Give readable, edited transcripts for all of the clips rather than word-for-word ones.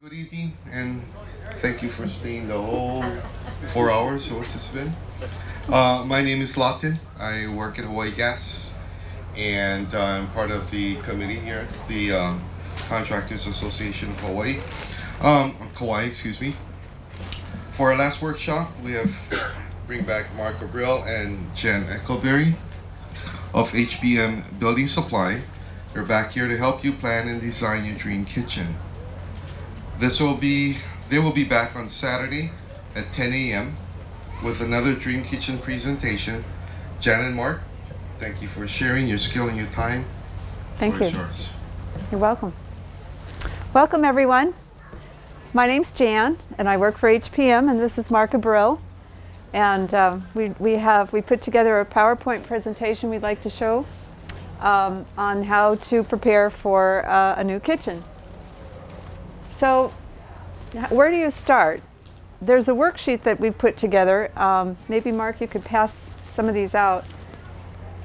Good evening, and thank you for staying the whole 4 hours. What's this been? My name is Lawton. I work at Hawaii Gas, and I'm part of the committee here, the Contractors Association of Hawaii. Kauai, excuse me. For our last workshop, we have bring back Mark Abril and Jen Ekleberry of HBM Building Supply. They're back here to help you plan and design your dream kitchen. They will be back on Saturday at 10 a.m. with another Dream Kitchen presentation. Jan and Mark, thank you for sharing your skill and your time. Thank you. You're welcome. Welcome, everyone. My name's Jan, and I work for HPM, and this is Mark Abril. And we put together a PowerPoint presentation we'd like to show on how to prepare for a new kitchen. So, where do you start? There's a worksheet that we've put together. Maybe Mark, you could pass some of these out.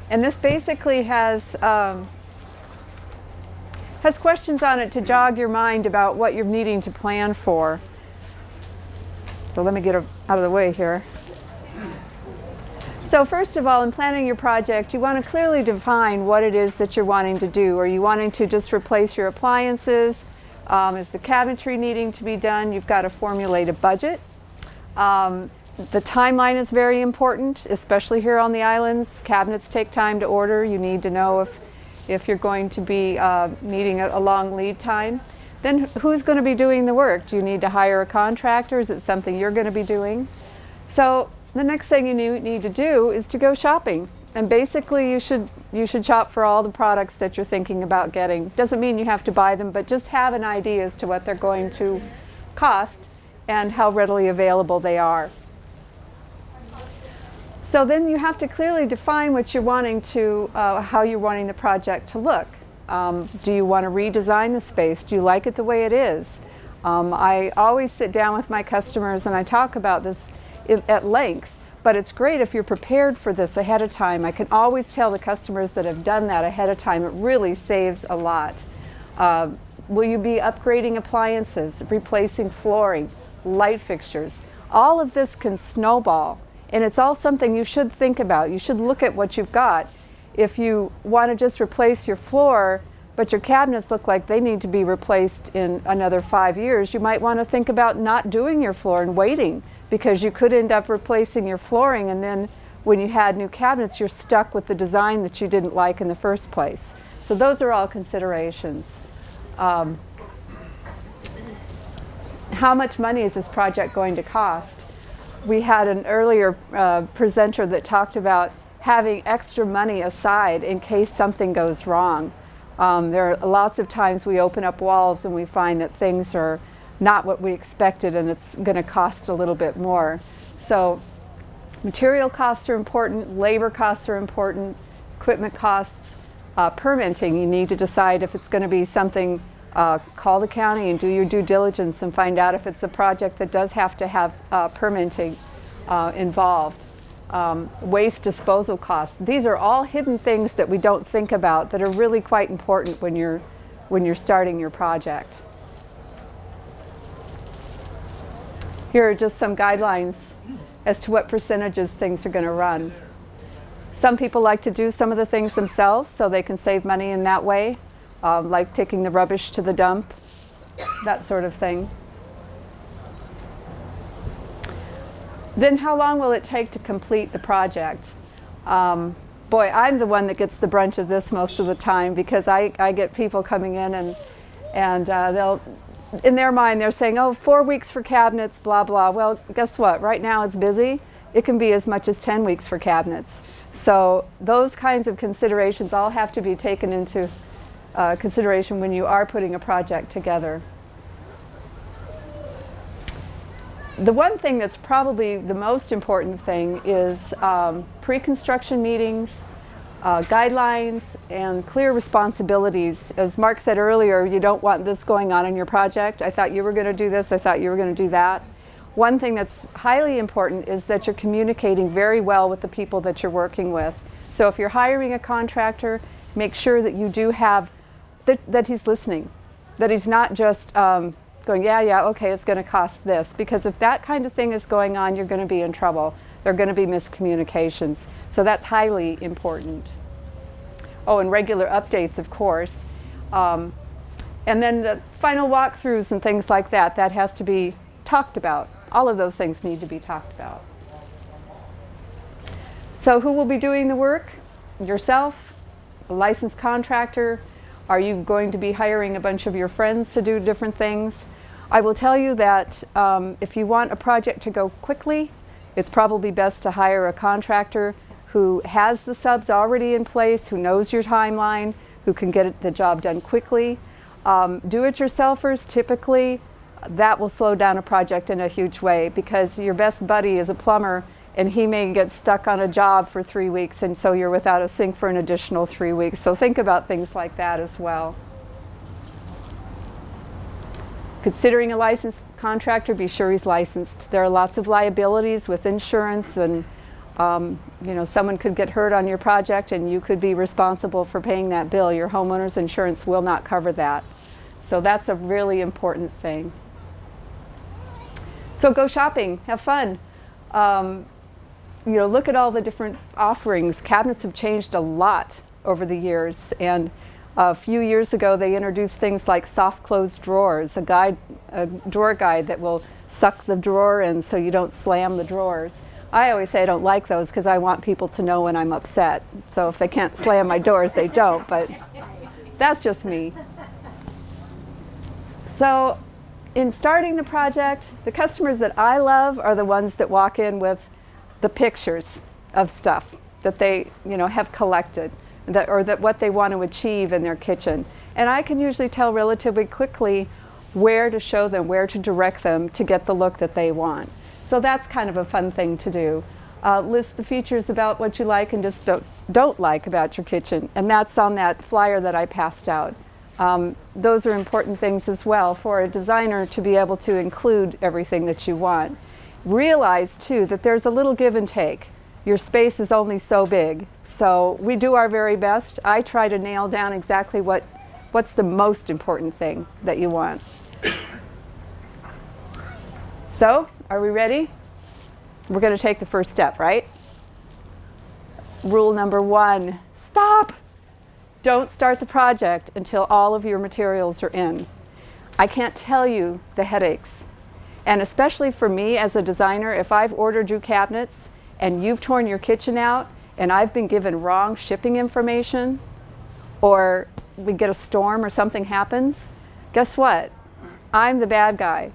And this basically has questions on it to jog your mind about what you're needing to plan for. So let me get out of the way here. So first of all, in planning your project, you want to clearly define what it is that you're wanting to do. Are you wanting to just replace your appliances? Is the cabinetry needing to be done? You've got to formulate a budget. The timeline is very important, especially here on the islands. Cabinets take time to order. You need to know if you're going to be needing a long lead time. Then who's going to be doing the work? Do you need to hire a contractor? Is it something you're going to be doing? So the next thing you need to do is to go shopping. And basically you should shop for all the products that you're thinking about getting. Doesn't mean you have to buy them, but just have an idea as to what they're going to cost and how readily available they are. So then you have to clearly define what you're wanting to, how you're wanting the project to look. Do you want to redesign the space? Do you like it the way it is? I always sit down with my customers and I talk about this at length. But it's great if you're prepared for this ahead of time. I can always tell the customers that have done that ahead of time. It really saves a lot. Will you be upgrading appliances, replacing flooring, light fixtures? All of this can snowball, and it's all something you should think about. You should look at what you've got. If you want to just replace your floor, but your cabinets look like they need to be replaced in another 5 years, you might want to think about not doing your floor and waiting, because you could end up replacing your flooring, and then when you had new cabinets, you're stuck with the design that you didn't like in the first place. So those are all considerations. How much money is this project going to cost? We had an earlier presenter that talked about having extra money aside in case something goes wrong. There are lots of times we open up walls and we find that things are not what we expected, and it's going to cost a little bit more. So material costs are important, labor costs are important, equipment costs, permitting. You need to decide if it's going to be something, call the county and do your due diligence and find out if it's a project that does have to have permitting involved. Waste disposal costs. These are all hidden things that we don't think about that are really quite important when you're starting your project. Here are just some guidelines as to what percentages things are going to run. Some people like to do some of the things themselves so they can save money in that way, like taking the rubbish to the dump, that sort of thing. Then how long will it take to complete the project? Boy, I'm the one that gets the brunt of this most of the time, because I get people coming in and they'll, in their mind, they're saying, oh, 4 weeks for cabinets, blah, blah. Well, guess what? Right now it's busy. It can be as much as 10 weeks for cabinets. So those kinds of considerations all have to be taken into consideration when you are putting a project together. The one thing that's probably the most important thing is pre-construction meetings, guidelines, and clear responsibilities. As Mark said earlier, you don't want this going on in your project. I thought you were going to do this, I thought you were going to do that. One thing that's highly important is that you're communicating very well with the people that you're working with. So if you're hiring a contractor, make sure that you do have, that he's listening, that he's not just going, yeah, okay, it's going to cost this. Because if that kind of thing is going on, you're going to be in trouble. There are going to be miscommunications. So that's highly important. Oh, and regular updates, of course. And then the final walkthroughs and things like that, that has to be talked about. All of those things need to be talked about. So who will be doing the work? Yourself, a licensed contractor. Are you going to be hiring a bunch of your friends to do different things? I will tell you that if you want a project to go quickly, it's probably best to hire a contractor who has the subs already in place, who knows your timeline, who can get the job done quickly. Do-it-yourselfers, typically, that will slow down a project in a huge way, because your best buddy is a plumber and he may get stuck on a job for 3 weeks, and so you're without a sink for an additional 3 weeks. So think about things like that as well. Considering a licensed contractor, be sure he's licensed. There are lots of liabilities with insurance, and you know, someone could get hurt on your project and you could be responsible for paying that bill. Your homeowner's insurance will not cover that. So that's a really important thing. So go shopping, have fun. You know, look at all the different offerings. Cabinets have changed a lot over the years, and a few years ago they introduced things like soft close drawers, a drawer guide that will suck the drawer in so you don't slam the drawers. I always say I don't like those because I want people to know when I'm upset. So if they can't slam my doors, they don't, but that's just me. So in starting the project, the customers that I love are the ones that walk in with the pictures of stuff that they, you know, have collected, or that what they want to achieve in their kitchen. And I can usually tell relatively quickly where to show them, where to direct them to get the look that they want. So that's kind of a fun thing to do. List the features about what you like and just don't like about your kitchen. And that's on that flyer that I passed out. Those are important things as well for a designer to be able to include everything that you want. Realize too that there's a little give and take. Your space is only so big, so we do our very best. I try to nail down exactly what's the most important thing that you want. So, are we ready? We're going to take the first step, right? Rule number 1, stop! Don't start the project until all of your materials are in. I can't tell you the headaches. And especially for me as a designer, if I've ordered you cabinets and you've torn your kitchen out and I've been given wrong shipping information, or we get a storm or something happens, guess what? I'm the bad guy,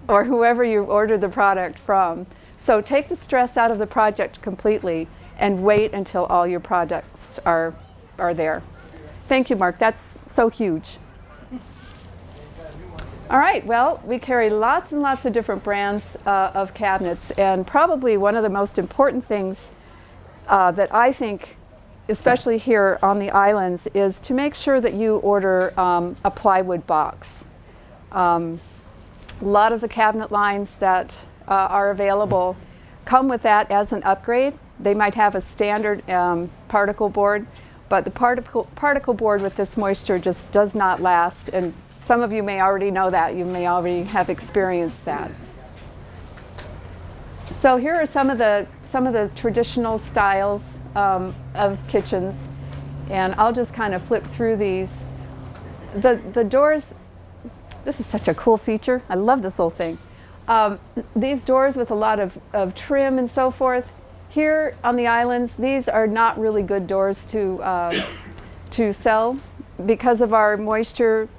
or whoever you ordered the product from. So take the stress out of the project completely and wait until all your products are there. Thank you, Mark. That's so huge. All right, well, we carry lots and lots of different brands of cabinets, and probably one of the most important things that I think, especially here on the islands, is to make sure that you order a plywood box. A lot of the cabinet lines that are available come with that as an upgrade. They might have a standard particle board, but the particle board with this moisture just does not last, and some of you may already know that. You may already have experienced that. So here are some of the traditional styles of kitchens, and I'll just kind of flip through these. The doors, this is such a cool feature. I love this whole thing. These doors with a lot of trim and so forth. Here on the islands, these are not really good doors to sell because of our moisture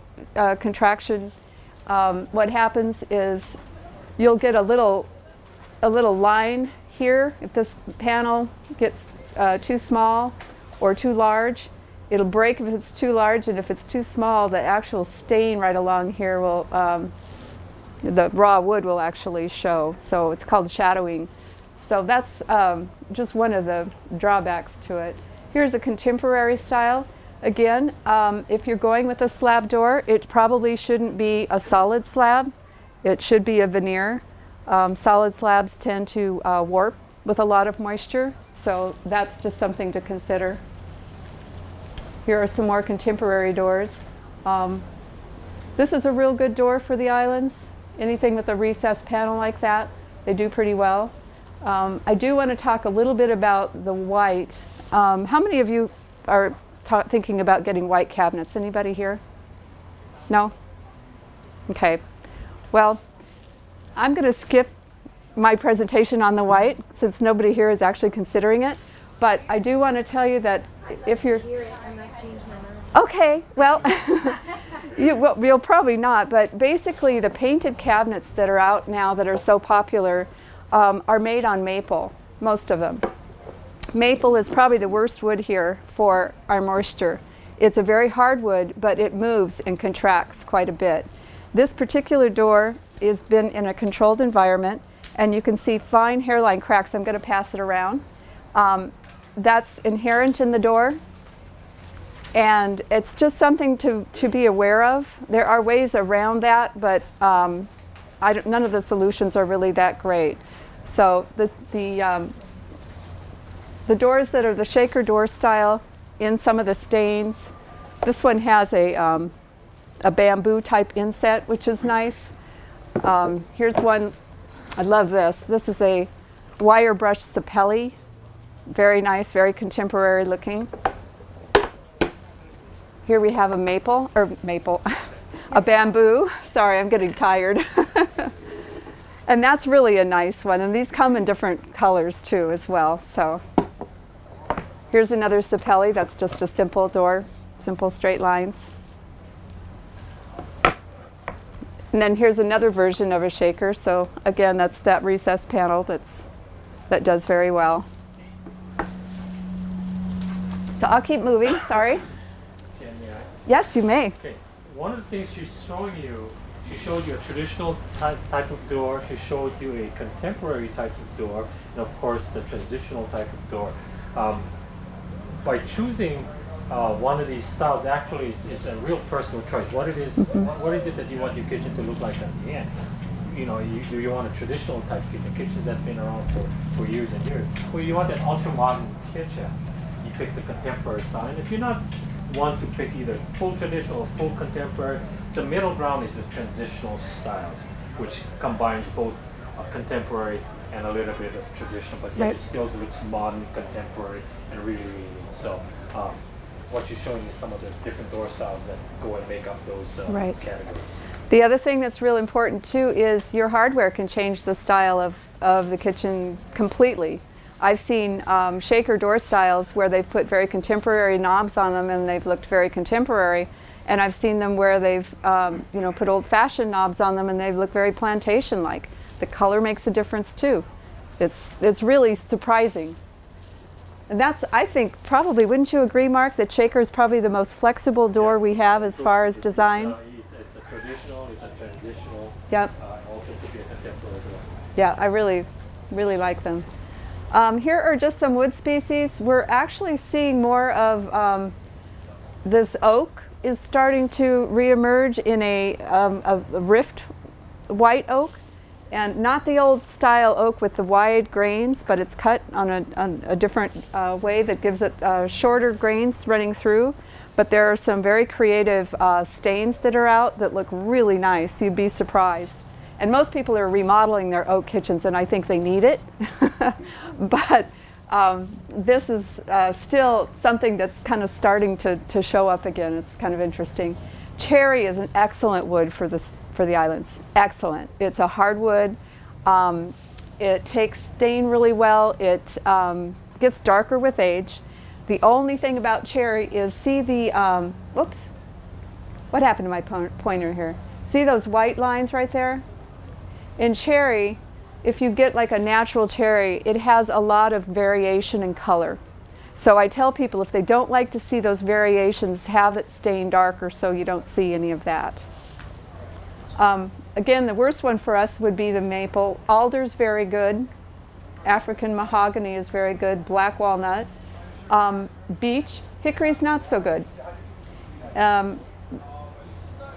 contraction. What happens is you'll get a little line here. If this panel gets too small or too large, it'll break if it's too large, and if it's too small, the actual stain right along here will, the raw wood will actually show. So it's called shadowing. So that's just one of the drawbacks to it. Here's a contemporary style. Again, if you're going with a slab door, it probably shouldn't be a solid slab. It should be a veneer. Solid slabs tend to warp with a lot of moisture, so that's just something to consider. Here are some more contemporary doors. This is a real good door for the islands. Anything with a recessed panel like that, they do pretty well. I do want to talk a little bit about the white. How many of you are thinking about getting white cabinets? Anybody here? No? Okay. Well, I'm going to skip my presentation on the white since nobody here is actually considering it. But I do want to tell you that if you're... I might change my mind. Okay, well, you'll probably not, but basically the painted cabinets that are out now that are so popular are made on maple, most of them. Maple is probably the worst wood here for our moisture. It's a very hard wood, but it moves and contracts quite a bit. This particular door has been in a controlled environment, and you can see fine hairline cracks. I'm going to pass it around. That's inherent in the door, and it's just something to be aware of. There are ways around that, but none of the solutions are really that great. So the doors that are the shaker door style, in some of the stains, this one has a bamboo type inset, which is nice. Here's one, I love this. This is a wire brush sapelli. Very nice, very contemporary looking. Here we have a a bamboo. Sorry, I'm getting tired. And that's really a nice one. And these come in different colors too as well. So here's another sapelli. That's just a simple door, simple straight lines. And then here's another version of a shaker. So again, that's that recessed panel that does very well. So I'll keep moving, sorry. May I? Yes, you may. Okay. One of the things she's showing you, she showed you a traditional type of door, she showed you a contemporary type of door, and of course the transitional type of door. By choosing one of these styles, actually it's a real personal choice. What it is, what is it that you want your kitchen to look like at the end? You know, do you want a traditional type kitchen, kitchen that's been around for years and years? Or you want an ultra-modern kitchen? You pick the contemporary style. And if you're not one to pick either full traditional or full contemporary, the middle ground is the transitional styles, which combines both contemporary and a little bit of traditional, but yet it still looks modern, contemporary, and really, really neat. So what you're showing is some of the different door styles that go and make up those categories. The other thing that's real important too is your hardware can change the style of the kitchen completely. I've seen shaker door styles where they've put very contemporary knobs on them and they've looked very contemporary, and I've seen them where they've put old-fashioned knobs on them and they look very plantation-like. The color makes a difference too. It's really surprising. And that's, I think, probably, wouldn't you agree, Mark, that shaker is probably the most flexible door we have as far as design? It's a traditional, it's a transitional. Yep. Also could be a contemporary door. Yeah, I really, really like them. Here are just some wood species. We're actually seeing more of this oak is starting to reemerge in a rift white oak, and not the old style oak with the wide grains, but it's cut on a different way that gives it shorter grains running through. But there are some very creative stains that are out that look really nice. You'd be surprised. And most people are remodeling their oak kitchens, and I think they need it. But this is still something that's kind of starting to show up again. It's kind of interesting. Cherry is an excellent wood for the islands. Excellent. It's a hardwood. It takes stain really well. It gets darker with age. The only thing about cherry is, see the, whoops, what happened to my pointer here? See those white lines right there? In cherry, if you get like a natural cherry, it has a lot of variation in color. So I tell people if they don't like to see those variations, have it stain darker so you don't see any of that. Again, the worst one for us would be the maple. Alder's very good. African mahogany is very good. Black walnut. Beech. Hickory's not so good. A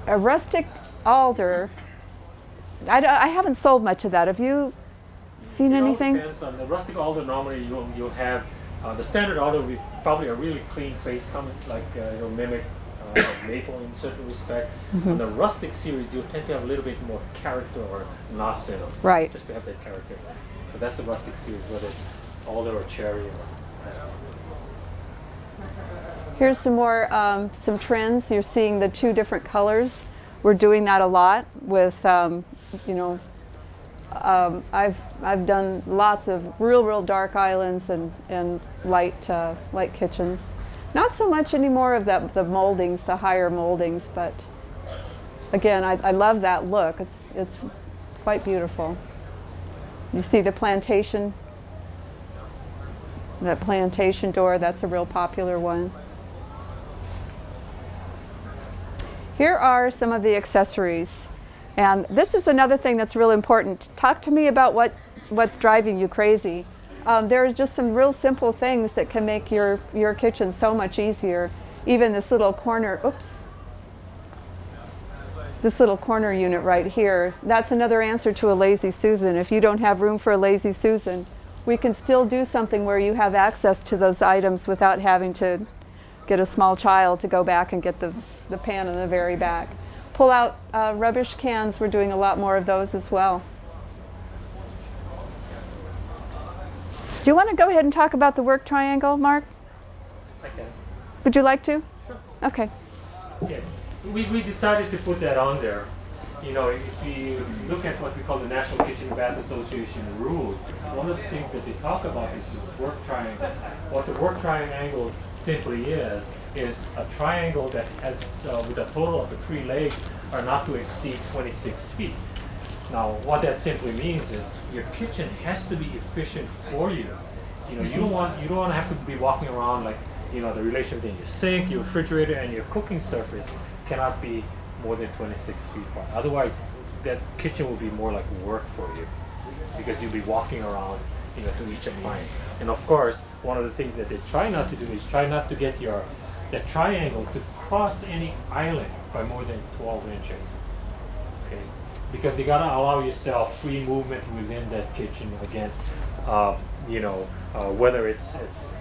rustic alder, I haven't sold much of that. Have you seen anything? It all depends on the rustic alder. Normally you'll have the standard alder will be probably a really clean face coming, like it'll mimic maple in certain respect. On the rustic series, you tend to have a little bit more character or knots in them. Right. Just to have that character. But that's the rustic series, whether it's alder or cherry or. Here's some more, some trends. You're seeing the two different colors. We're doing that a lot with, you know, I've done lots of real dark islands and light kitchens. Not so much anymore of the moldings, the higher moldings, but again, I love that look. It's quite beautiful. You see the plantation, that plantation door, that's a real popular one. Here are some of the accessories. And this is another thing that's real important. Talk to me about what's driving you crazy. There's just some real simple things that can make your kitchen so much easier. Even this little corner, oops. This little corner unit right here, that's another answer to a lazy Susan. If you don't have room for a lazy Susan, we can still do something where you have access to those items without having to get a small child to go back and get the pan in the very back. Pull out rubbish cans. We're doing a lot more of those as well. Do you want to go ahead and talk about the work triangle, Mark? I can. Would you like to? Sure. Okay. Yeah. We decided to put that on there. You know, if you look at what we call the National Kitchen and Bath Association rules, one of the things that they talk about is the work triangle. What the work triangle simply is a triangle that has, with a total of the 3 legs, are not to exceed 26 feet. Now, what that simply means is your kitchen has to be efficient for you. You know, you don't want to have to be walking around like, you know, the relation between your sink, your refrigerator, and your cooking surface cannot be more than 26 feet apart. Otherwise, that kitchen will be more like work for you because you'll be walking around, you know, to each appliance. And of course, one of the things that they try not to do is try not to get that triangle to cross any island by more than 12 inches. Okay, because you gotta allow yourself free movement within that kitchen again. You know, whether it's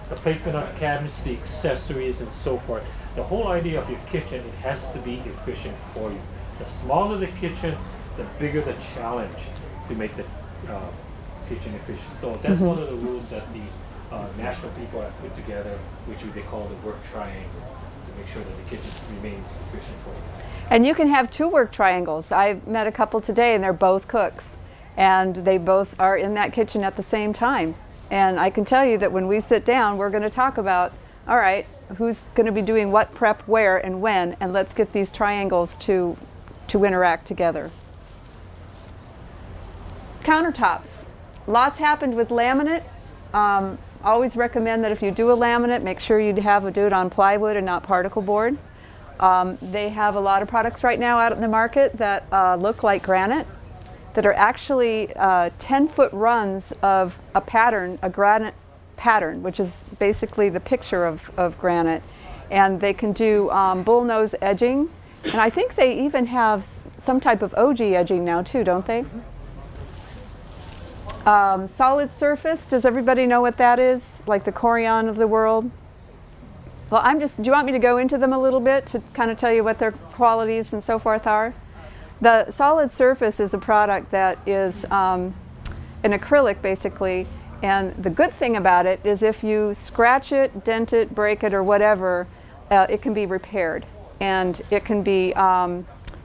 the placement of the cabinets, the accessories, and so forth. The whole idea of your kitchen, it has to be efficient for you. The smaller the kitchen, the bigger the challenge to make the kitchen efficient. So that's one of the rules that the national people have put together, which they call the work triangle, to make sure that the kitchen remains efficient for you. And you can have 2 work triangles. I met a couple today and they're both cooks. And they both are in that kitchen at the same time. And I can tell you that when we sit down, we're going to talk about, all right, who's going to be doing what prep where and when, and let's get these triangles to interact together. Countertops. Lots happened with laminate. Always recommend that if you do a laminate, make sure you do it on plywood and not particle board. They have a lot of products right now out in the market that look like granite, that are actually 10-foot runs of a pattern, a granite pattern, which is basically the picture of granite. And they can do bullnose edging. And I think they even have some type of OG edging now too, don't they? Solid surface, does everybody know what that is? Like the Corian of the world? Well, do you want me to go into them a little bit to kind of tell you what their qualities and so forth are? The solid surface is a product that is an acrylic basically, and the good thing about it is if you scratch it, dent it, break it, or whatever, it can be repaired, and it can be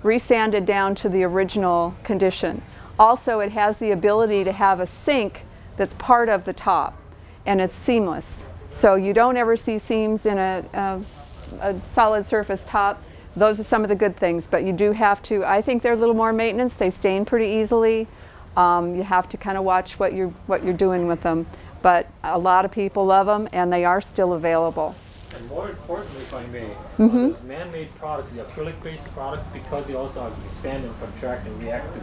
resanded down to the original condition. Also, it has the ability to have a sink that's part of the top, and it's seamless. So you don't ever see seams in a solid surface top. Those are some of the good things, but you do have to, I think they're a little more maintenance. They stain pretty easily. You have to kind of watch what you're doing with them. But a lot of people love them, and they are still available. And more importantly, if I may, those man-made products, the acrylic-based products, because they also expand and contract and react to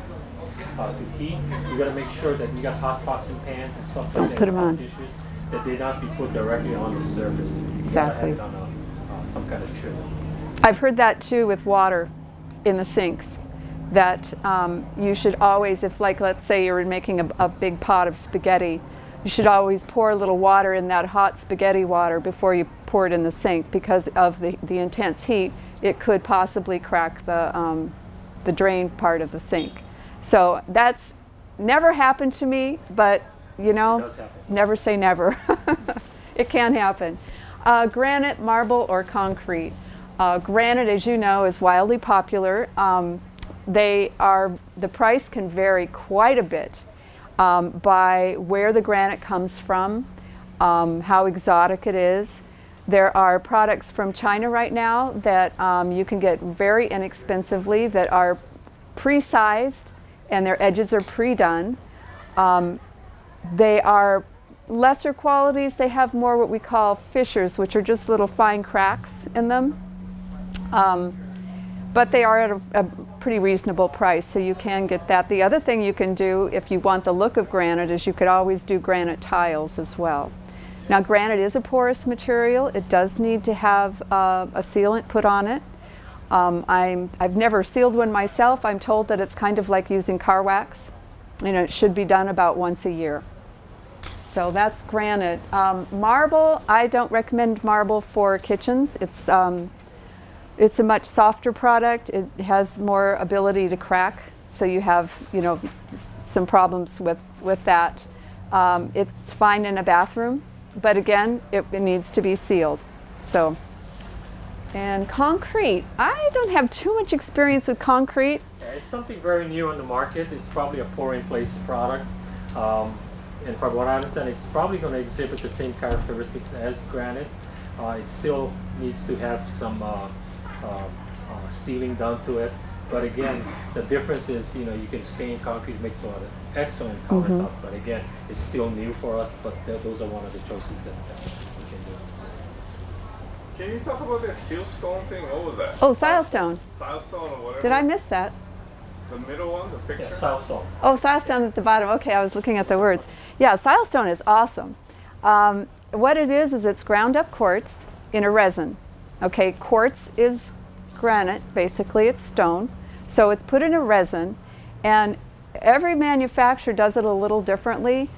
heat, you got to make sure that you got hot pots and pans and stuff like that, put them on. dishes, that they not be put directly on the surface. Exactly. You gotta have it on some kind of trim. I've heard that too with water in the sinks, that you should always, if like let's say you're making a big pot of spaghetti, you should always pour a little water in that hot spaghetti water before you pour it in the sink, because of the intense heat. it could possibly crack the drain part of the sink. So that's never happened to me, but you know, It does happen. never say never. It can happen. Granite, marble, or concrete. Granite, as you know, is wildly popular. The price can vary quite a bit by where the granite comes from, how exotic it is. There are products from China right now that you can get very inexpensively that are pre-sized and their edges are pre-done. They are lesser qualities. They have more what we call fissures, which are just little fine cracks in them. But they are at a pretty reasonable price, so you can get that. The other thing you can do if you want the look of granite is you could always do granite tiles as well. Now, granite is a porous material. It does need to have a sealant put on it. I've never sealed one myself. I'm told that it's kind of like using car wax. You know, it should be done about once a year. So that's granite. Marble, I don't recommend marble for kitchens. It's a much softer product. It has more ability to crack, so you have, you know, some problems with that. It's fine in a bathroom, but again, it needs to be sealed. So, and concrete. I don't have too much experience with concrete. Yeah, it's something very new on the market. It's probably a pour-in-place product. And from what I understand, it's probably going to exhibit the same characteristics as granite. It still needs to have some sealing done to it. But again, the difference is, you know, you can stain concrete, makes an excellent countertop. But again, it's still new for us, but those are one of the choices that we can do. Can you talk about that seal stone thing? What was that? Oh, silestone. Silestone or whatever? Did I miss that? The middle one, the picture? Yeah, silestone. Oh, silestone at the bottom. Okay, I was looking at the words. Yeah, silestone is awesome. What it is it's ground up quartz in a resin. Okay, quartz is granite, basically it's stone. So it's put in a resin, and every manufacturer does it a little differently.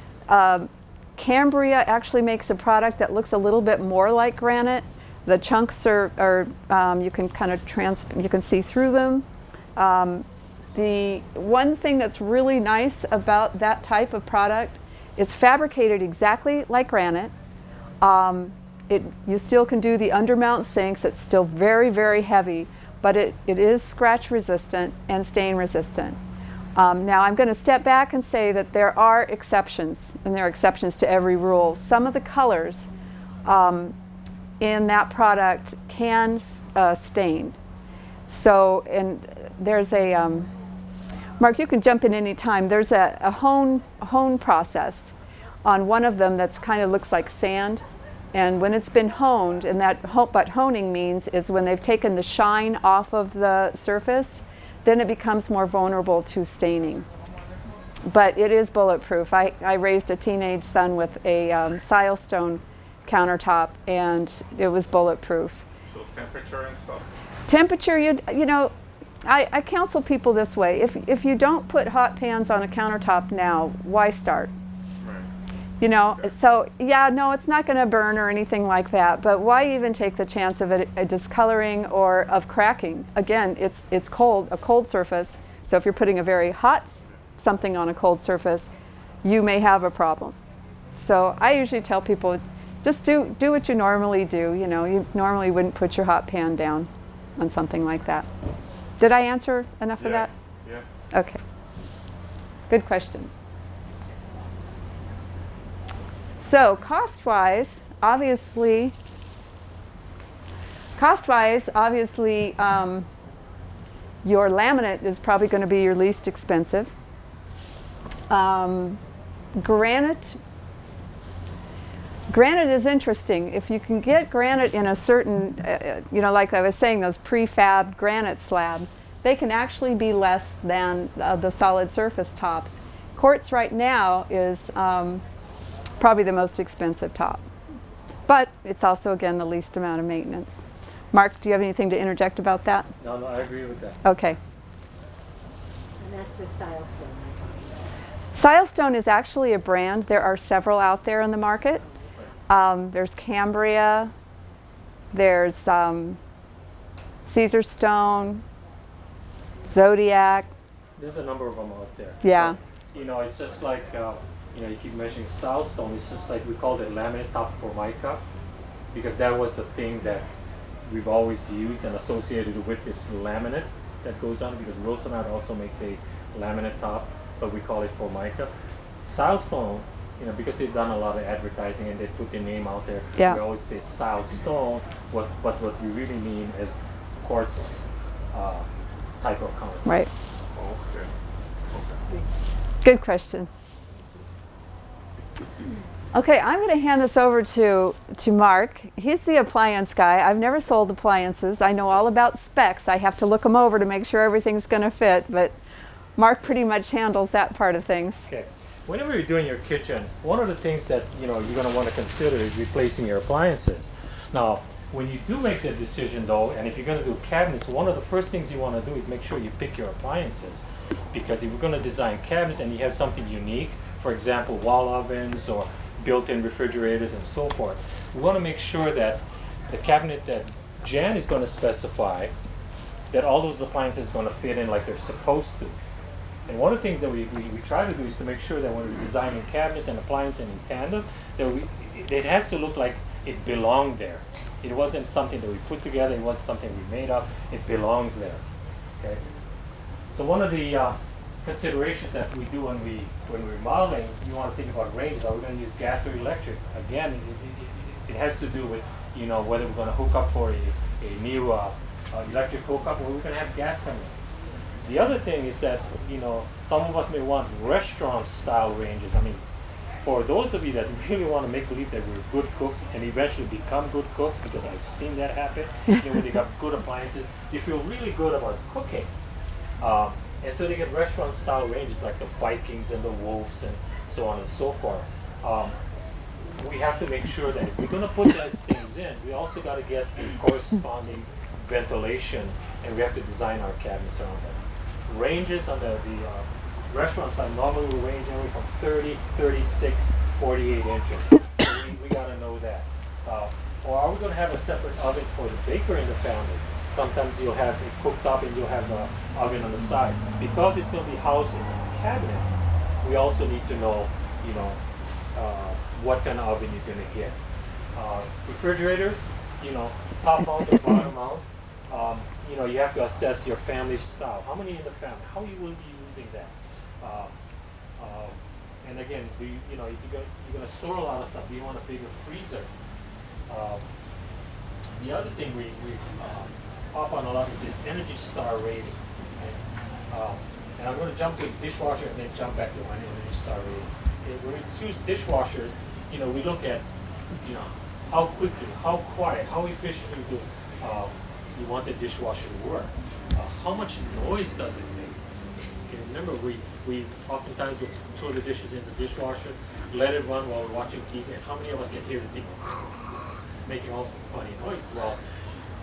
Cambria actually makes a product that looks a little bit more like granite. The chunks are you can kind of you can see through them. The one thing that's really nice about that type of product, it's fabricated exactly like granite. You still can do the undermount sinks. It's still very, very heavy, but it is scratch resistant and stain resistant. Now I'm going to step back and say that there are exceptions, and there are exceptions to every rule. Some of the colors in that product can stain. So, and there's a, Mark, you can jump in any time. There's a hone process on one of them that's kind of looks like sand. And when it's been honed, and what honing means is when they've taken the shine off of the surface, then it becomes more vulnerable to staining. But it is bulletproof. I raised a teenage son with a silestone countertop, and it was bulletproof. So temperature and stuff? Temperature, you know, I counsel people this way. If you don't put hot pans on a countertop now, why start? You know, so yeah, no, it's not going to burn or anything like that, but why even take the chance of it discoloring or of cracking? Again, it's cold, a cold surface, so if you're putting a very hot something on a cold surface, you may have a problem. So I usually tell people, just do what you normally do. You know, you normally wouldn't put your hot pan down on something like that. Did I answer enough of that? Yeah. Okay. Good question. So cost-wise, obviously, your laminate is probably going to be your least expensive. Granite is interesting. If you can get granite in a certain, you know, like I was saying, those prefab granite slabs, they can actually be less than the solid surface tops. Quartz right now is probably the most expensive top, but it's also, again, the least amount of maintenance. Mark, do you have anything to interject about that? No, I agree with that. Okay. And that's the silestone. Silestone is actually a brand. There are several out there in the market. There's Cambria, there's Caesar stone, Zodiac. There's a number of them out there. Yeah. But, you know, it's just like, you know, you keep mentioning silestone. It's just like we called it laminate top formica, because that was the thing that we've always used and associated with this laminate that goes on, because Wilsonite also makes a laminate top, but we call it formica. Silestone, you know, because they've done a lot of advertising and they put their name out there, Yeah. we always say silestone, but what we really mean is quartz type of concrete. Right. Okay. Good question. Okay, I'm going to hand this over to Mark. He's the appliance guy. I've never sold appliances. I know all about specs. I have to look them over to make sure everything's going to fit, but Mark pretty much handles that part of things. Okay. Whenever you're doing your kitchen, one of the things that you're going to want to consider is replacing your appliances. Now, when you do make that decision though, and if you're going to do cabinets, one of the first things you want to do is make sure you pick your appliances. Because if you're going to design cabinets and you have something unique, for example, wall ovens or built-in refrigerators and so forth, we want to make sure that the cabinet that Jan is going to specify, that all those appliances are going to fit in like they're supposed to. And one of the things that we try to do is to make sure that when we're designing cabinets and appliances in tandem, that it has to look like it belonged there. It wasn't something that we put together, it wasn't something we made up, it belongs there. Okay? So one of the considerations that we do when we're modeling, you want to think about ranges. Are we going to use gas or electric? Again, it has to do with, you know, whether we're going to hook up for a new electric hookup or we're going to have gas coming in. The other thing is that, you know, some of us may want restaurant style ranges. I mean, for those of you that really want to make believe that we're good cooks and eventually become good cooks, because I've seen that happen, you know, when they got good appliances, they feel really good about cooking. And so they get restaurant style ranges like the Vikings and the Wolves and so on and so forth. We have to make sure that if we're going to put those things in, we also got to get the corresponding ventilation, and we have to design our cabinets around that. Ranges on the restaurant side normally will range anywhere from 30, 36, 48 inches. we got to know that. Or are we going to have a separate oven for the baker in the family? Sometimes you'll have it cooked up and you'll have an oven on the side. Because it's going to be housed in a cabinet, we also need to know, you know, what kind of oven you're going to get. Refrigerators, you know, top mount or bottom mount. You know, you have to assess your family style. How many in the family? How you will be using that? And again, you know, if you're going to store a lot of stuff, do you want a bigger freezer? The other thing we hop on a lot is this Energy Star rating. Okay? And I'm going to jump to dishwasher and then jump back to my Energy Star rating. Okay, when we choose dishwashers, you know, we look at, you know, how quickly, how quiet, how efficiently do you want the dishwasher to work. How much noise does it make? Okay, remember, we oftentimes will throw the dishes in the dishwasher, let it run while we're watching TV, and how many of us can hear the thing making all funny noises? Well,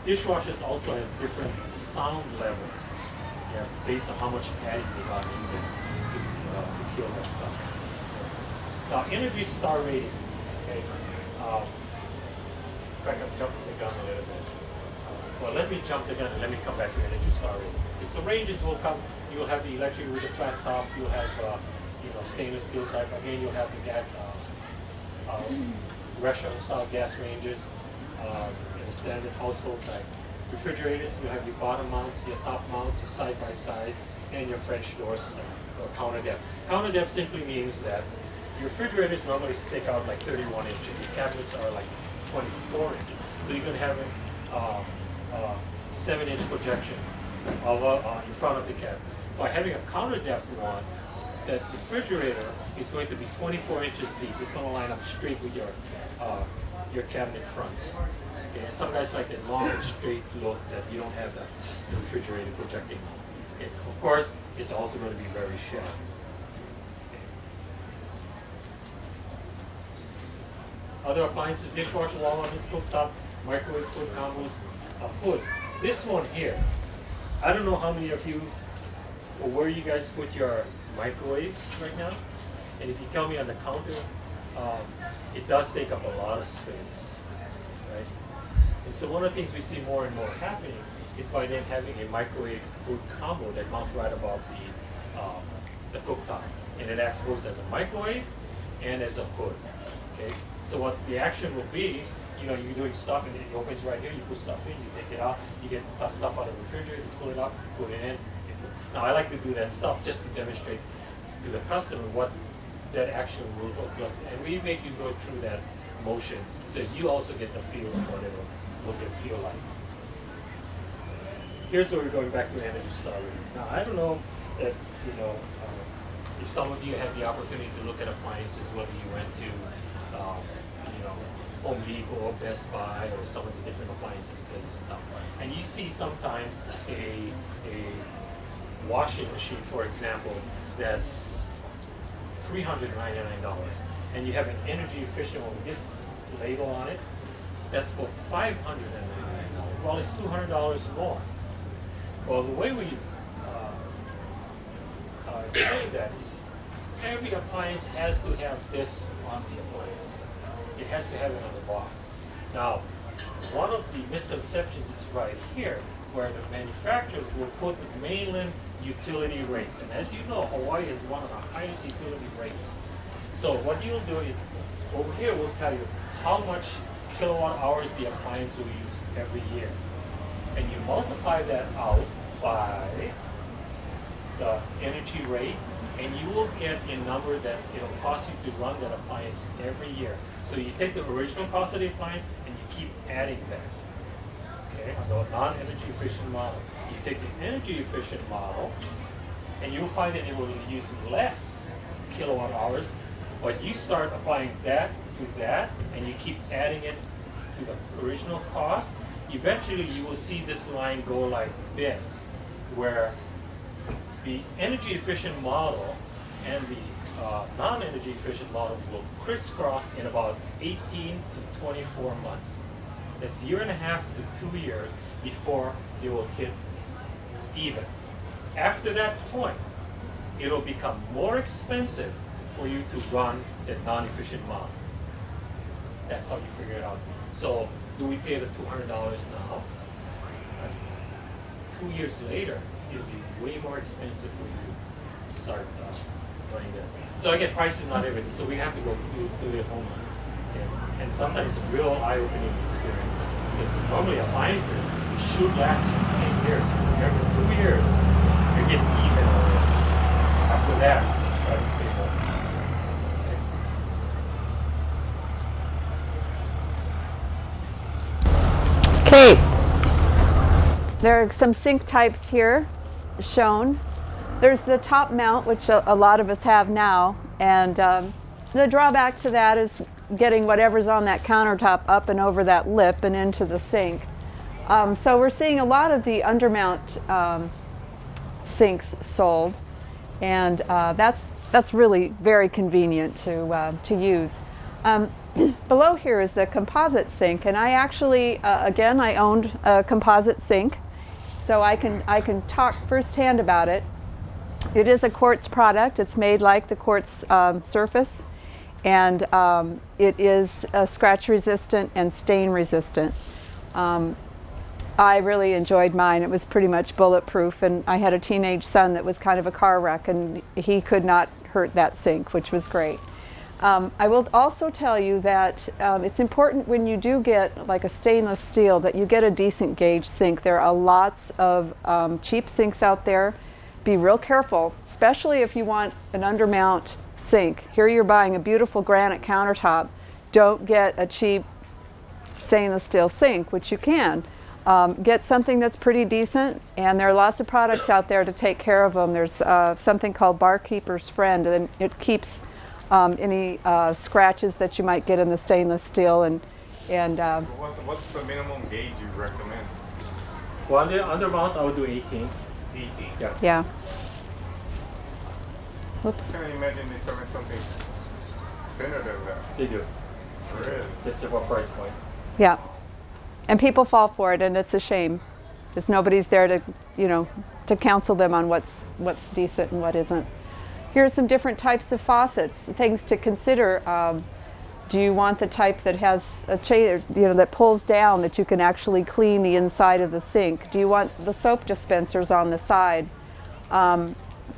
dishwashers also have different sound levels, yeah, based on how much padding they got in there to kill that sound. Now, Energy Star rating. Okay, in fact, I'm jumping the gun a little bit. Well, let me jump the gun and let me come back to Energy Star rating. Okay, so ranges will come. You'll have the electric with a flat top. You'll have you know, stainless steel type. Again, you'll have the gas restaurant style gas ranges in the standard household type. Refrigerators, you have your bottom mounts, your top mounts, your side by sides, and your French doors or counter depth. Counter depth simply means that your refrigerators normally stick out like 31 inches. Your cabinets are like 24 inches. So you can have a 7-inch projection of in front of the cabinet. By having a counter depth one, that refrigerator is going to be 24 inches deep. It's going to line up straight with your cabinet fronts. Okay, and some guys like that long and straight look that you don't have the refrigerator projecting. Okay. Of course, it's also going to be very shallow. Other appliances, dishwasher, wall oven, cooktop, microwave, food combos, hoods. This one here, I don't know how many of you, or where you guys put your microwaves right now. And if you tell me on the counter, it does take up a lot of space, right? And so one of the things we see more and more happening is by then having a microwave hood combo that mounts right above the cooktop, and it acts both as a microwave and as a hood. Okay, so what the action will be, you know, you're doing stuff and it opens right here. You put stuff in, you take it out, you get stuff out of the refrigerator, you pull it up, put it in. Now I like to do that stuff just to demonstrate to the customer what that action will look like, and we make you go through that motion so you also get the feel of what it'll feel like. Here's where we're going back to Energy Star Rating. Now I don't know that, you know, if some of you had the opportunity to look at appliances, whether you went to you know, Home Depot or Best Buy or some of the different appliances places in town, and you see sometimes a washing machine, for example, that's $399, and you have an energy efficient one with this label on it, that's for $599. Well, it's $200 more. Well, the way we explain that is every appliance has to have this on the appliance. It has to have it on the box. Now, one of the misconceptions is right here, where the manufacturers will put the mainland utility rates. And as you know, Hawaii is one of the highest utility rates. So what you'll do is, over here we'll tell you how much kilowatt hours the appliance will use every year. And you multiply that out by the energy rate, and you will get a number that it'll cost you to run that appliance every year. So you take the original cost of the appliance and you keep adding that. Okay, on the non-energy efficient model. You take the energy efficient model and you'll find that it will use less kilowatt hours, but you start applying that to that and you keep adding it to the original cost. Eventually you will see this line go like this, where the energy efficient model and the non-energy efficient model will crisscross in about 18 to 24 months. That's 1.5 to 2 years before they will hit even. After that point, it'll become more expensive for you to run the non-efficient model. That's how you figure it out. So, do we pay the $200 now? 2 years later, it'll be way more expensive for you to start running that. So again, price is not everything. So we have to go do the homework. Okay? And sometimes it's a real eye-opening experience, because normally appliances should last you 10 years. Every 2 years, you're getting even already. After that, you start to pay more. Okay, there are some sink types here shown. There's the top mount, which a lot of us have now, and the drawback to that is getting whatever's on that countertop up and over that lip and into the sink. So we're seeing a lot of the undermount sinks sold, and that's really very convenient to use. Below here is the composite sink, and I actually, again, I owned a composite sink, so I can talk firsthand about it. It is a quartz product. It's made like the quartz surface, and it is scratch resistant and stain resistant. I really enjoyed mine. It was pretty much bulletproof, and I had a teenage son that was kind of a car wreck, and he could not hurt that sink, which was great. I will also tell you that it's important when you do get like a stainless steel that you get a decent gauge sink. There are lots of cheap sinks out there. Be real careful, especially if you want an undermount sink. Here you're buying a beautiful granite countertop. Don't get a cheap stainless steel sink, which you can. Get something that's pretty decent, and there are lots of products out there to take care of them. There's something called Barkeeper's Friend, and it keeps any scratches that you might get in the stainless steel. And what's the minimum gauge you recommend? For undermounts, I would do 18. 18. Yeah. Yeah. Whoops. I can imagine they selling something thinner than that. They do. Really? Just for price point. Yeah. And people fall for it, and it's a shame, because nobody's there to, to counsel them on what's decent and what isn't. Here are some different types of faucets, things to consider. Do you want the type that has a chain, that pulls down, that you can actually clean the inside of the sink? Do you want the soap dispensers on the side?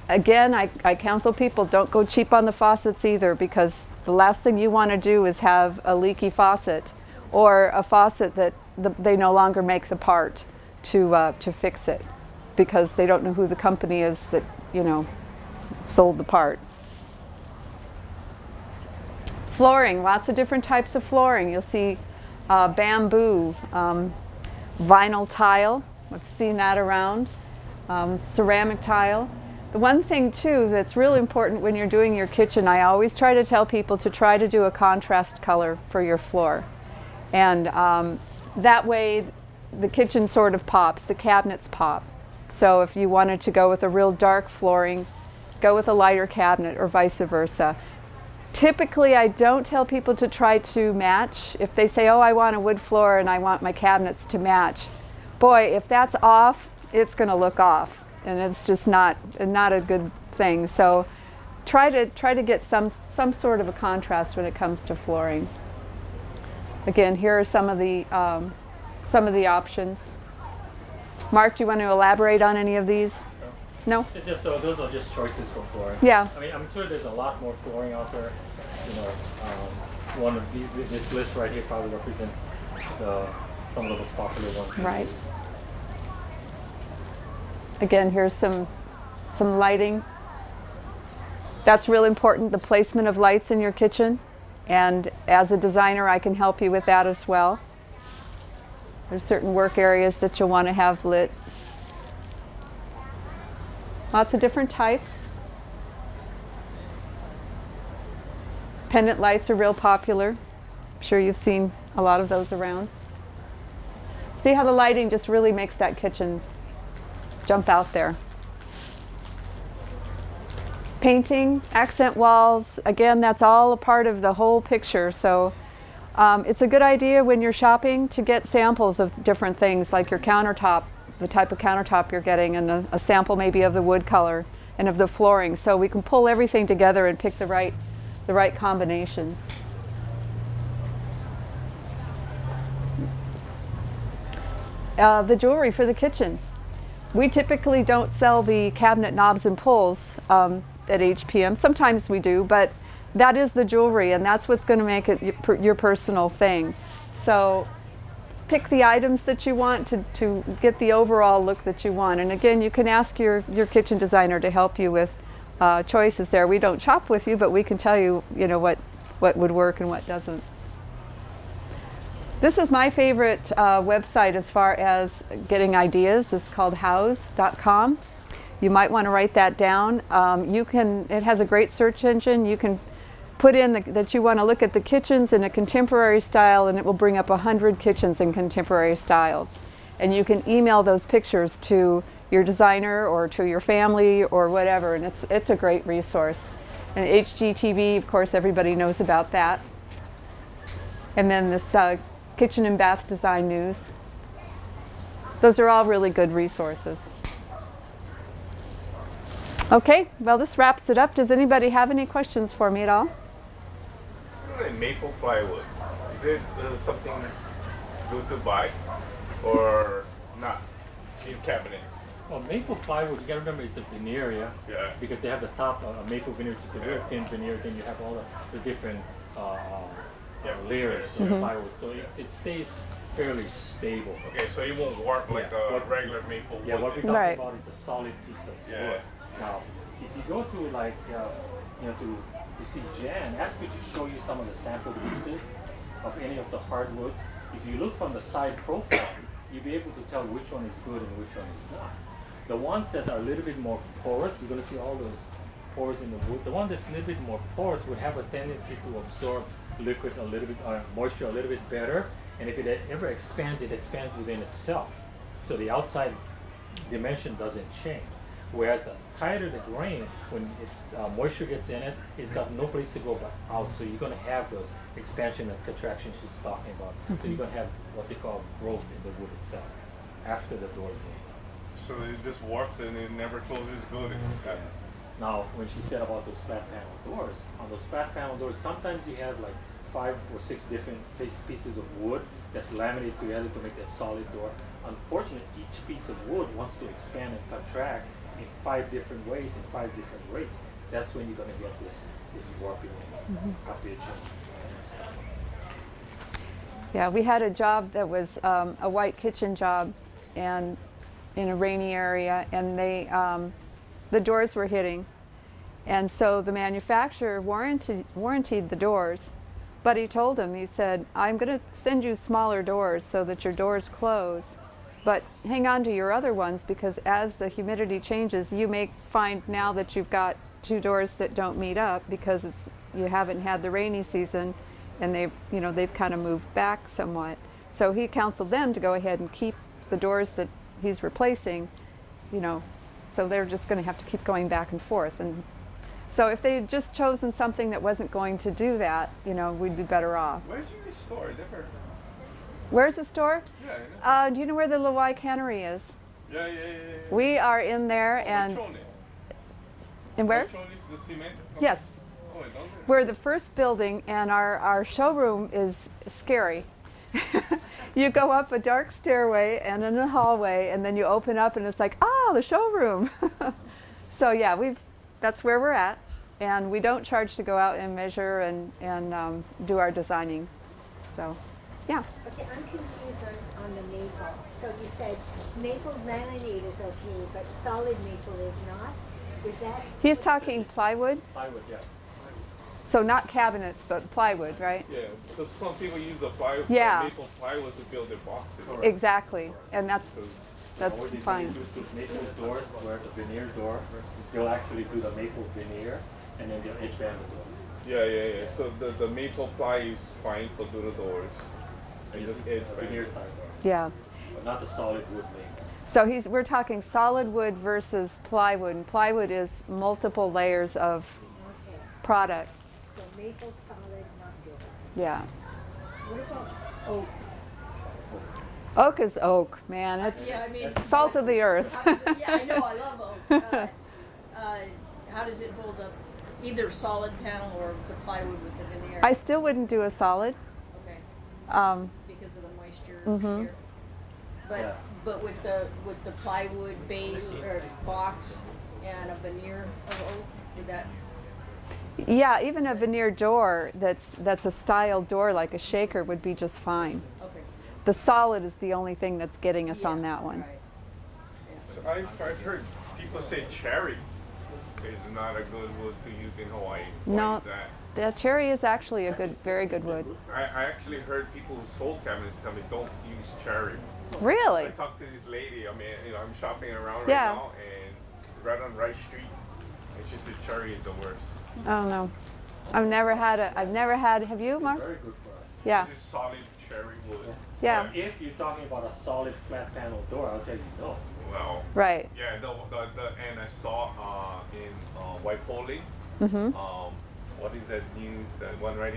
Again, I counsel people, don't go cheap on the faucets either, because the last thing you want to do is have a leaky faucet or a faucet that they no longer make the part to fix it, because they don't know who the company is that sold the part. Flooring, lots of different types of flooring. You'll see bamboo, vinyl tile, I've seen that around, ceramic tile. The one thing too that's really important when you're doing your kitchen, I always try to tell people to try to do a contrast color for your floor. And that way the kitchen sort of pops, the cabinets pop. So if you wanted to go with a real dark flooring, go with a lighter cabinet, or vice versa. Typically, I don't tell people to try to match. If they say, oh, I want a wood floor and I want my cabinets to match, boy, if that's off, it's going to look off, and it's just not a good thing. So try to get some sort of a contrast when it comes to flooring. Again, here are some of the options. Mark, do you want to elaborate on any of these? No? So just those are just choices for flooring. Yeah. I mean, I'm sure there's a lot more flooring out there. One of this list right here probably represents some of the most popular ones. Right. Again, here's some lighting. That's real important, the placement of lights in your kitchen. And as a designer, I can help you with that as well. There's certain work areas that you'll want to have lit. Lots of different types. Pendant lights are real popular. I'm sure you've seen a lot of those around. See how the lighting just really makes that kitchen jump out there. Painting, accent walls, again, that's all a part of the whole picture. So it's a good idea when you're shopping to get samples of different things, like your countertop, the type of countertop you're getting, and a sample maybe of the wood color and of the flooring, so we can pull everything together and pick the right combinations. The jewelry for the kitchen. We typically don't sell the cabinet knobs and pulls at HPM. Sometimes we do, but that is the jewelry, and that's what's going to make it your personal thing. So pick the items that you want to get the overall look that you want. And again, you can ask your kitchen designer to help you with choices there. We don't shop with you, but we can tell you, what would work and what doesn't. This is my favorite website as far as getting ideas. It's called HAWAIISTREAM. You might want to write that down. It has a great search engine. You can put in that you want to look at the kitchens in a contemporary style, and it will bring up 100 kitchens in contemporary styles. And you can email those pictures to your designer or to your family or whatever, and it's a great resource. And HGTV, of course, everybody knows about that. And then this Kitchen and Bath Design News. Those are all really good resources. Okay, well, this wraps it up. Does anybody have any questions for me at all? Maple plywood, is it something good to buy or not in cabinets? Well, maple plywood, you gotta remember, it's a veneer, yeah? Because they have the top maple veneer, which is a very thin veneer. Then you have all the different layers of plywood, so it stays fairly stable. Okay, so it won't warp like a regular maple wood. Yeah, what we're talking about is a solid piece of wood. Now, if you go to to see Jan, ask her to show you some of the sample pieces of any of the hardwoods. If you look from the side profile, you'll be able to tell which one is good and which one is not. The ones that are a little bit more porous, you're going to see all those pores in the wood. The one that's a little bit more porous would have a tendency to absorb liquid a little bit, or moisture a little bit better. And if it ever expands, it expands within itself. So the outside dimension doesn't change. Whereas the tighter the grain, when moisture gets in it, it's got no place to go but out. So you're going to have those expansion and contraction she's talking about. So you're going to have what they call growth in the wood itself after the door is in. So it just warps and it never closes good. Now, when she said about those flat panel doors, on those flat panel doors, sometimes you have like 5 or 6 different pieces of wood that's laminated together to make that solid door. Unfortunately, each piece of wood wants to expand and contract in 5 different ways, in 5 different rates. That's when you're going to get this warping and cuppage and stuff. Yeah, we had a job that was a white kitchen job, and in a rainy area, and the doors were hitting, and so the manufacturer warranted the doors, but he told him, he said, I'm going to send you smaller doors so that your doors close, but hang on to your other ones, because as the humidity changes, you may find now that you've got 2 doors that don't meet up because you haven't had the rainy season, and they've kind of moved back somewhat. So he counseled them to go ahead and keep the doors that he's replacing, so they're just going to have to keep going back and forth. And so if they had just chosen something that wasn't going to do that, we'd be better off. Where's your store? Different. Where's the store? Yeah, I know. Do you know where the Hawaii Cannery is? Yeah. We are in there, and in where? Metronis, the cement company? Yes. Oh, I don't know. We're the first building, and our showroom is scary. You go up a dark stairway and in a hallway, and then you open up and it's like, the showroom. So yeah, that's where we're at, and we don't charge to go out and measure and do our designing. So yeah. Okay, I'm confused on the maple. So you said maple laminate is okay, but solid maple is not? Is that? He's talking plywood. Plywood, yeah. So not cabinets, but plywood, right? Yeah, because some people use maple plywood to build their boxes. Correct. Exactly, and that's What they fine. do to maple doors, where the veneer door, they'll actually do the maple veneer, and then they'll edge band the door. Yeah. So the maple ply is fine for the doors. And just edge Veneer band. type door, Yeah. but not the solid wood maple. So we're talking solid wood versus plywood, and plywood is multiple layers of Okay, product. so maple solid, not good. Yeah. What about oak? Oak is oak, man. It's Yeah, I mean, salt of the earth. how does it, yeah, I know, I love oak. How does it hold up, either solid panel or the plywood with the veneer? I still wouldn't do a solid. Okay, Um, because of the moisture Mhm. here. Yeah. But with the plywood base or box and a veneer of oak, would that? yeah, even a veneer door that's a style door like a shaker would be just fine. Okay. The solid is the only thing that's getting us on Yeah, that one. Right. Yeah. So I've heard people say cherry is not a good wood to use in Hawaii. Why No. is that? The cherry is actually a very good wood. I actually heard people who sold cabinets tell me don't use cherry. I Really? talked to this lady. I mean, I'm shopping around right Yeah. now, and right on Rice Street, and she said cherry is the worst. Oh no. I've never had, have you, Mark? Very good for us. Yeah. This is solid cherry wood. Yeah. But if you're talking about a solid flat panel door, I'll tell you no. Well, Right. yeah, and I saw in Waipoli, Mhm. what is that the one right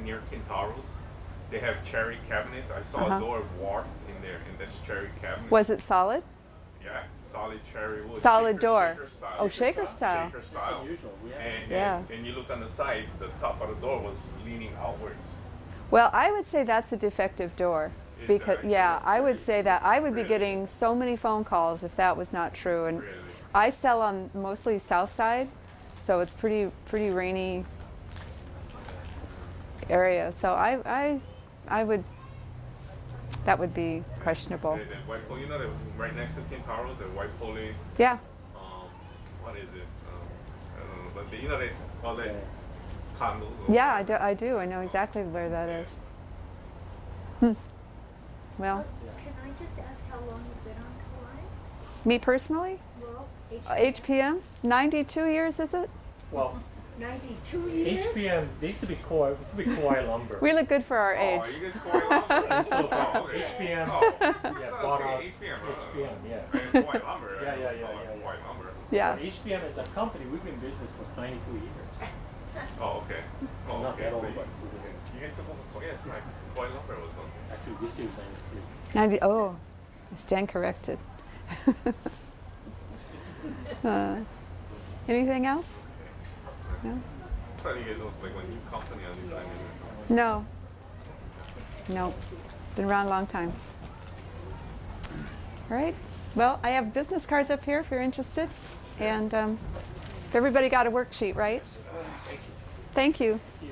near Kintaro's? They have cherry cabinets. I saw Uh-huh. a door warped in there, and that's cherry cabinet. Was it solid? Yeah, solid cherry wood. Solid door. Shaker style. Oh, shaker style. Shaker That's style. unusual. We have Yeah. And you look on the side, the top of the door was leaning outwards. Well, I would say that's a defective door. Is Because that yeah, actually? I would say that I would be Really? getting so many phone calls if that was not true. And Really? I sell on mostly south side, so it's pretty rainy area. So I would, that would be questionable. The Waipoli, you know, right next to Kintaro's, at Waipoli, Yeah. what is it? I don't know, but you know they call that condo. Yeah, I do. I know exactly where that is. Well, Can I just ask how long you've been on Hawaii? me personally, Well, HPM, 92 years is it? Well, 92 years? HPM, they used to be Kauai lumber. We look good for our Oh, age. you guys Kauai lumber? So, Oh, okay. HPM, Oh, yeah, I bought was out saying HPM. HPM, yeah. Kauai lumber. Yeah, I yeah, know yeah. Kauai lumber. Yeah. HPM is a company, we've been in business for 92 years. Oh, okay. Oh, Not okay. that So old, you, but you guys still yes, like Kauai lumber was on. actually this year's 93. 90, oh, I stand corrected. Anything else? No? thought you guys was like a new company on this time. No. No. Been around a long time. All right. Well, I have business cards up here if you're interested. And everybody got a worksheet, right? Thank you. Here.